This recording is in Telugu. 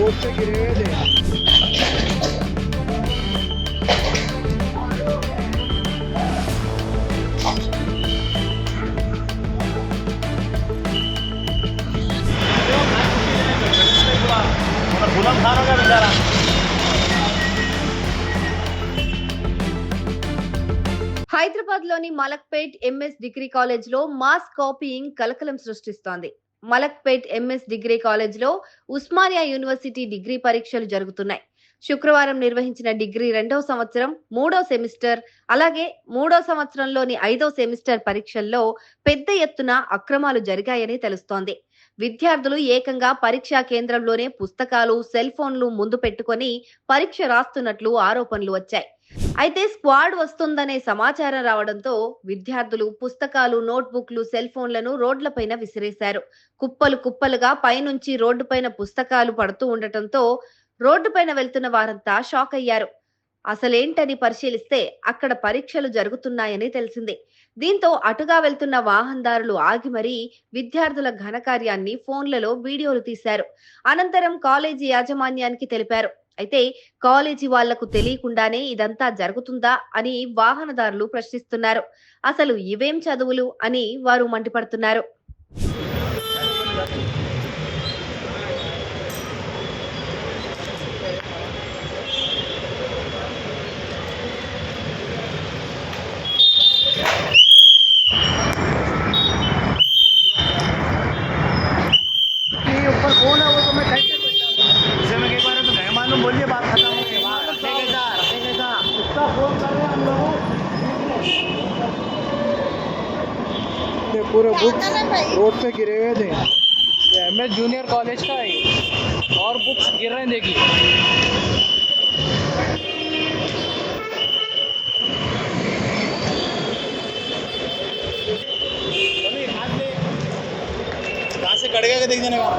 रोड पे गिरे हुए थे। गुलाम खान होगा बेचारा। హైదరాబాద్లోని మలక్పేట్ ఎంఎస్ డిగ్రీ కాలేజ్లో మాస్ కాపీయింగ్ కలకలం సృష్టిస్తోంది. మలక్పేట్ ఎంఎస్ డిగ్రీ కాలేజ్లో ఉస్మానియా యూనివర్సిటీ డిగ్రీ పరీక్షలు జరుగుతున్నాయి. శుక్రవారం నిర్వహించిన డిగ్రీ 2వ సంవత్సరం 3వ సెమిస్టర్, అలాగే 3వ సంవత్సరంలోని 5వ సెమిస్టర్ పరీక్షల్లో పెద్ద ఎత్తున అక్రమాలు జరిగాయని తెలుస్తోంది. విద్యార్థులు ఏకంగా పరీక్షా కేంద్రంలోనే పుస్తకాలు, సెల్ ఫోన్లు ముందు పెట్టుకొని పరీక్ష రాస్తున్నట్లు ఆరోపణలు వచ్చాయి. అయితే స్క్వాడ్ వస్తుందనే సమాచారం రావడంతో విద్యార్థులు పుస్తకాలు, నోట్బుక్లు, సెల్ ఫోన్లను రోడ్లపైన విసిరేశారు. కుప్పలు కుప్పలుగా పైనుంచి రోడ్డుపైన పుస్తకాలు పడుతూ ఉండటంతో రోడ్డుపైన వెళ్తున్న వారంతా షాక్ అయ్యారు. అసలేంటని పరిశీలిస్తే అక్కడ పరీక్షలు జరుగుతున్నాయని తెలిసింది. దీంతో అటుగా వెళ్తున్న వాహనదారులు ఆగి మరీ విద్యార్థుల ఘనకార్యాన్ని ఫోన్లలో వీడియోలు తీశారు. అనంతరం కాలేజీ యాజమాన్యానికి తెలిపారు. అయితే కాలేజీ వాళ్లకు తెలియకుండానే ఇదంతా జరుగుతుందా అని వాహనదారులు ప్రశ్నిస్తున్నారు. అసలు ఇవేం చదువులు అని వారు మండిపడుతున్నారు. ऊपर फोन है वो तो मैं कैसे इसे में कई बार तो गए मालूम बोलिए बात खत्म हो गई। उसका फोन कर रहे हैं हम लोग। ये पूरे बुक्स रोड पे गिरे हुए थे। एमएस जूनियर कॉलेज का है और बुक्स गिर रहे हैं, देखिए। कहाँ से कड़ेगा के देख जाने का।